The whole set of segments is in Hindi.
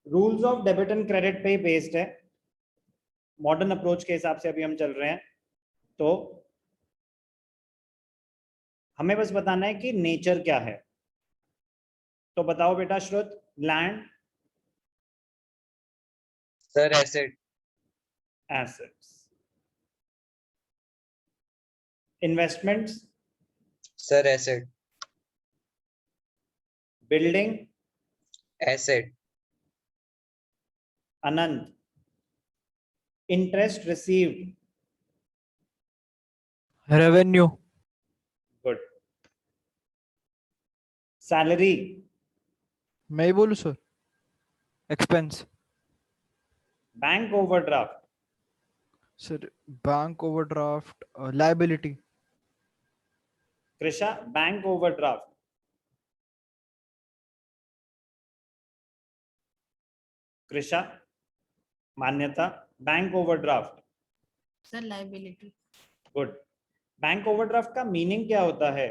Rules of debit and credit पे ही बेस्ड है, मॉडर्न अप्रोच के हिसाब से अभी हम चल रहे हैं। तो हमें बस बताना है कि नेचर क्या है। तो बताओ बेटा Shrut. Land, sir asset. Assets. Investments, sir asset. Building, asset. Anant. Interest received, revenue. Good. Salary, मैं ही बोलूं sir? Expense. Bank overdraft, sir bank overdraft liability. Krisha bank overdraft, Krisha Manyata bank overdraft, sir liability. Good. Bank overdraft का मीनिंग क्या होता है?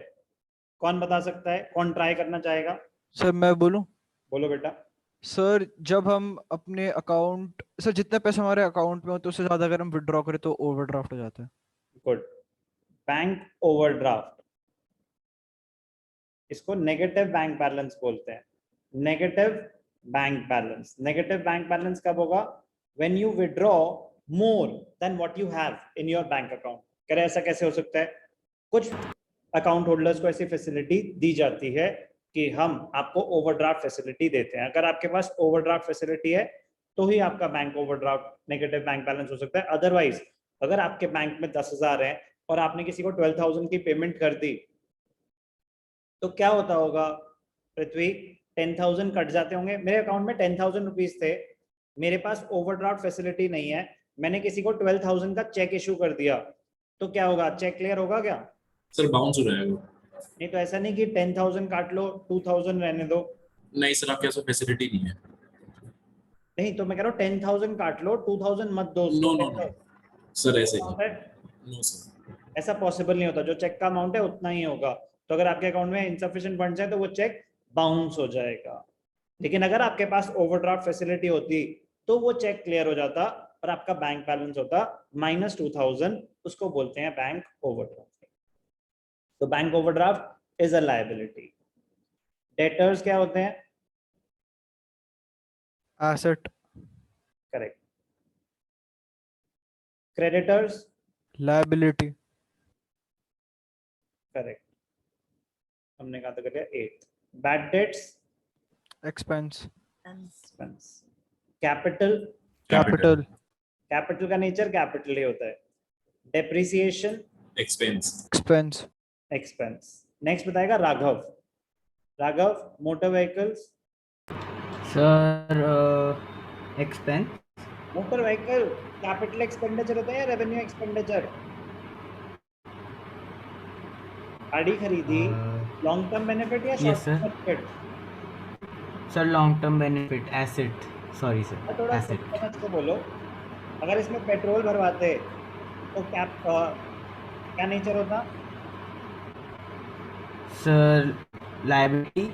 कौन बता सकता है? कौन ट्राई करना चाहेगा? सर मैं बोलूं? बोलो बेटा। सर जब हम अपने अकाउंट, सर जितने पैसे हमारे अकाउंट में होते हैं उससे ज्यादा अगर हम विड्रॉ करें तो ओवरड्राफ्ट हो जाता है। गुड। बैंक ओवरड्राफ्ट, इसको नेगेटिव बैंक बैलेंस बोलते हैं। Negative bank balance, negative bank balance कब होगा? When you withdraw more than what you have in your bank account. करे ऐसा कैसे हो सकता है? कुछ अकाउंट होल्डर्स को ऐसी फैसिलिटी दी जाती है कि हम आपको ओवरड्राफ्ट फैसिलिटी देते हैं। अगर आपके पास ओवरड्राफ्ट फैसिलिटी है तो ही आपका bank overdraft negative bank balance हो सकता है। अदरवाइज अगर आपके बैंक में 10,000 है और आपने किसी को 12,000 की पेमेंट कर दी तो क्या होता होगा पृथ्वी? 10,000 कट जाते होंगे। मेरे अकाउंट में 10,000 रुपीज थे, मेरे पास ओवरड्राफ्ट फैसिलिटी नहीं है, मैंने किसी को 12,000 का चेक इशू कर दिया, तो क्या होगा? चेक क्लियर होगा क्या? सर बाउंस हो जाएगा। नहीं तो ऐसा नहीं कि 10,000 काट लो 2,000 रहने दो। नहीं सर, आपके पास फैसिलिटी नहीं है। नहीं तो मैं कह रहा हूँ 10,000 काट लो, 2,000 मत दो। नो नो नो सर, ऐसे ही नो सर, ऐसा पॉसिबल नहीं होता। जो चेक का अमाउंट है उतना ही होगा। तो अगर आपके अकाउंट में इनसफिशिएंट फंड्स है तो वो चेक बाउंस हो जाएगा। लेकिन अगर आपके पास ओवरड्राफ्ट फैसिलिटी होती तो वो चेक क्लियर हो जाता और आपका बैंक बैलेंस होता -2,000। उसको बोलते हैं बैंक ओवरड्राफ्ट। तो bank overdraft is a liability. Debtors क्या होते हैं? Asset. Correct. Creditors, liability. Correct. हमने कहा था कर लिया 8। Bad debts, expense. Expense. Capital, capital. Capital का नेचर कैपिटल ही होता है। Depreciation, expense. Expense. Expense. Next बताएगा Raghav. Raghav, motor vehicles. Sir expense. Motor vehicle capital expenditure होता है या रेवेन्यू एक्सपेंडिचर? गाड़ी खरीदी, लॉन्ग टर्म बेनिफिट या short Yes, term sir. Benefit? Sir long term benefit asset. Sorry sir थोड़ा एसेट। समझ के बोलो। अगर इसमें पेट्रोल भरवाते तो क्या क्या नेचर होता? Sir liability.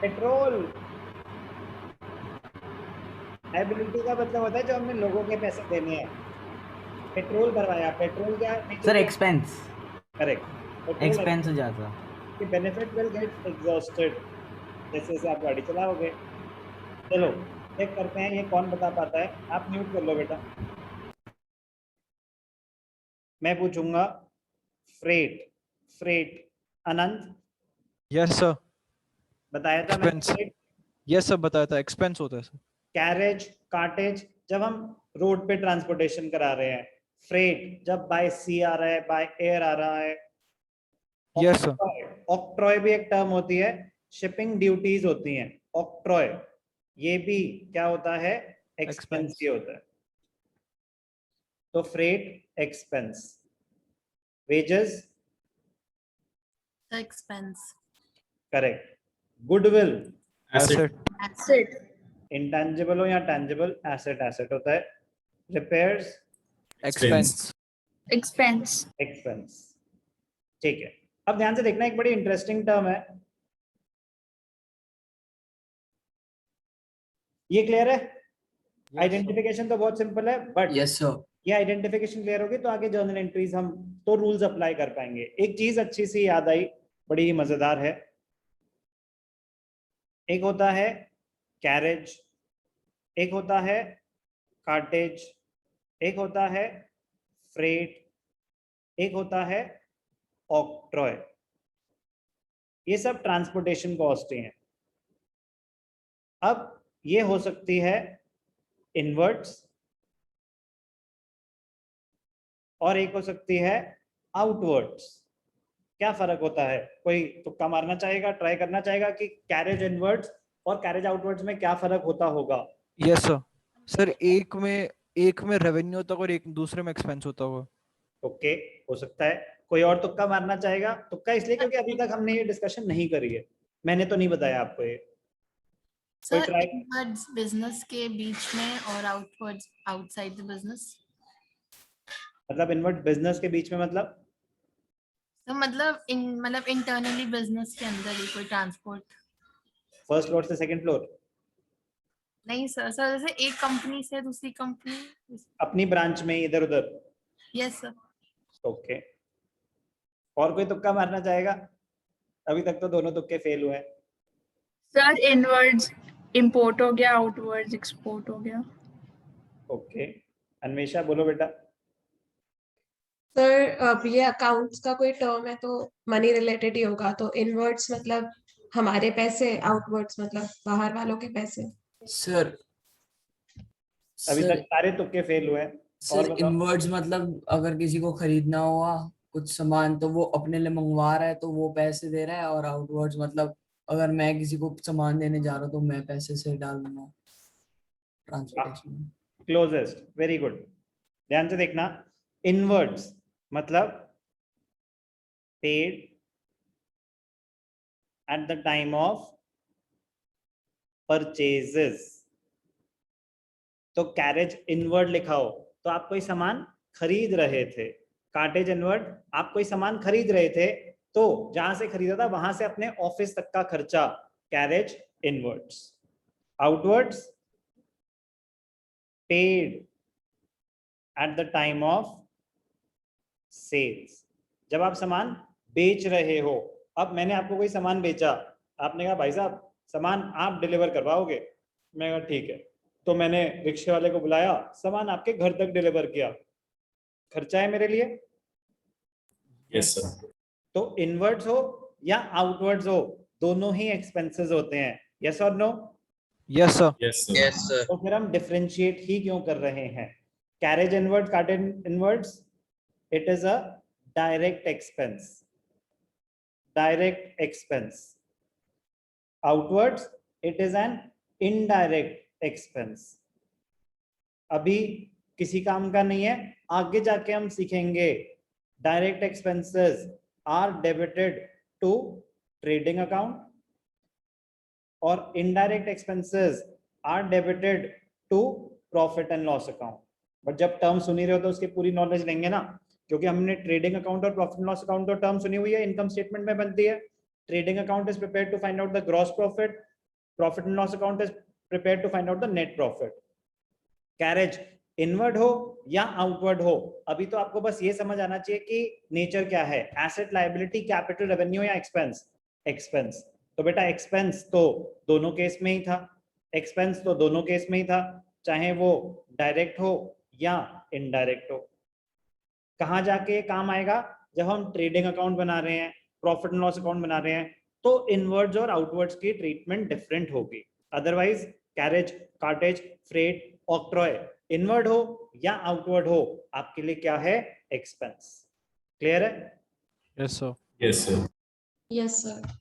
पेट्रोल। लायबिलिटी का मतलब होता है जो हमने लोगों के पैसे देने हैं। पेट्रोल भरवाया, पेट्रोल क्या nature? Sir expense. Correct. Expense हो जाता। कि बेनिफिट विल गेट एग्जॉस्टेड जैसे जैसे आप गाड़ी चलाओगे। चलो चेक करते हैं ये कौन बता पाता है। आप म्यूट कर लो बेटा। मैं पूछूंगा फ्रेट। फ्रेट, अनंत यस सर। बताया था मैंने। एक्सपेंस। फ्रेट, यस सर बताया था, एक्सपेंस होता है सर। कैरेज, कार्टेज जब हम रोड पे ट्रांसपोर्टेशन करा रहे हैं। फ्रेट जब बाय सी आ रहा है, बाय एयर आ रहा है। Yes sir. ऑक्ट्रॉय भी एक टर्म होती है। शिपिंग ड्यूटीज होती हैं ऑक्ट्रॉय, ये भी क्या होता है? एक्सपेंस ही होता है। तो freight expense. Wages, expense. Correct. Goodwill, asset. Asset. Intangible हो या टेंजिबल, एसेट एसेट होता है। Repairs, expense. एक्सपेंस। एक्सपेंस। ठीक है, अब ध्यान से देखना, एक बड़ी इंटरेस्टिंग टर्म है। ये क्लियर है? sir. आइडेंटिफिकेशन तो बहुत सिंपल है, बट यस सर। ये आइडेंटिफिकेशन क्लियर होगी तो आगे जर्नल एंट्रीज हम तो रूल्स अप्लाई कर पाएंगे। एक चीज अच्छी सी याद आई, बड़ी ही मजेदार है। एक होता है कैरेज, एक होता है कार्टेज, एक होता है फ्रेट, एक होता है ऑक्ट्रॉय। ये सब ट्रांसपोर्टेशन कॉस्ट हैं। अब ये हो सकती है इनवर्ड्स और एक हो सकती है आउटवर्ड्स। क्या फर्क होता है? कोई तुक्का मारना चाहेगा, ट्राई करना चाहेगा कि कैरेज इनवर्ड्स और कैरेज आउटवर्ड्स में क्या फर्क होता होगा? Yes sir. सर एक में रेवेन्यू होता होगा और एक दूसरे में एक्सपेंस होता होगा। ओके, हो सकता है। कोई और तुक्का मारना चाहेगा? तुक्का इसलिए क्योंकि अभी तक हमने ये डिस्कशन नहीं करी है, मैंने तो नहीं बताया आपको ये। कोई सर ट्राई? इनवर्ड्स बिजनेस के बीच में और आउटवर्ड्स आउटसाइड द बिजनेस। मतलब इनवर्ड बिजनेस के बीच में मतलब? तो मतलब इंटरनली बिजनेस के अंदर ही कोई ट्रांसपोर्ट। फर्स्ट फ्लोर से सेकंड फ्लोर, नहीं सर, जैसे एक कंपनी से दूसरी कंपनी। अपनी ब्रांच में इधर उधर। Yes sir. ओके, और कोई तुक्का मारना चाहेगा? अभी तक तो दोनों तुक्के फेल हुए हैं। सर इनवर्ड्स इंपोर्ट हो गया, आउटवर्ड्स एक्सपोर्ट हो गया। ओके, अन्वेषा बोलो बेटा। सर अब ये अकाउंट्स का कोई टर्म है तो मनी रिलेटेड ही होगा, तो इनवर्ड्स मतलब हमारे पैसे, आउटवर्ड्स मतलब बाहर वालों के पैसे। सर अभी सर तक सारे तुक्के फेल हुए हैं। और सर बताओ। इनवर्ड्स मतलब अगर किसी को खरीदना हुआ कुछ सामान तो वो अपने लिए मंगवा रहा है तो वो पैसे दे रहा है, और आउटवर्ड्स मतलब अगर मैं किसी को सामान देने जा रहा हूँ तो मैं पैसे से डाल दूंगा ट्रांसपोर्टेशन में। Closest, very good. ध्यान से देखना, इनवर्ड्स मतलब paid at the time of purchases. तो कैरेज इनवर्ड लिखा हो तो आप कोई सामान खरीद रहे थे, कार्टेज इनवर्ड आप कोई सामान खरीद रहे थे तो जहां से खरीदा था वहां से अपने ऑफिस तक का खर्चा, carriage inwards. Outwards paid at the time of sales, जब आप सामान बेच रहे हो। अब मैंने आपको कोई सामान बेचा, आपने कहा भाई साहब सामान आप डिलीवर करवाओगे, मैं कहा ठीक है, तो मैंने रिक्शे वाले को बुलाया, सामान आपके घर तक डिलीवर किया, खर्चा है मेरे लिए। Yes, sir. तो इनवर्ड्स हो या आउटवर्ड्स हो, दोनों ही एक्सपेंसेस होते हैं। यस और no? Yes sir. Yes, sir. Yes, sir. तो फिर हम डिफरेंशिएट ही क्यों कर रहे हैं? Carriage inward, cartage inwards, it is a direct expense, direct expense. Outwards it is an indirect expense. अभी किसी काम का नहीं है, आगे जाके हम सीखेंगे। Direct expenses are debited to trading account और indirect expenses are debited to profit and loss account. But जब टर्म सुनी रहे हो तो उसकी पूरी नॉलेज लेंगे ना, क्योंकि हमने ट्रेडिंग अकाउंट और प्रॉफिट एंड लॉस अकाउंट तो टर्म सुनी हुई है, इनकम स्टेटमेंट में बनती है। Trading account is prepared to find out the gross profit, profit and loss account is prepared to find out the net profit. Carriage inward हो या आउटवर्ड हो, अभी तो आपको बस ये समझ आना चाहिए कि नेचर क्या है, एसेट, लायबिलिटी, कैपिटल, रेवेन्यू या एक्सपेंस। एक्सपेंस तो बेटा एक्सपेंस तो दोनों केस में ही था, एक्सपेंस तो दोनों केस में ही था, चाहे वो डायरेक्ट हो या इनडायरेक्ट हो। कहाँ जाके काम आएगा? जब हम ट्रेडिंग अकाउंट बना रहे हैं, प्रॉफिट एंड लॉस अकाउंट बना रहे हैं, तो इनवर्ड्स और आउटवर्ड्स की ट्रीटमेंट डिफरेंट होगी। Otherwise carriage, cartage, freight, octroi inward हो या आउटवर्ड हो, आपके लिए क्या है? एक्सपेंस। क्लियर है? Yes sir. Yes, sir. Yes sir.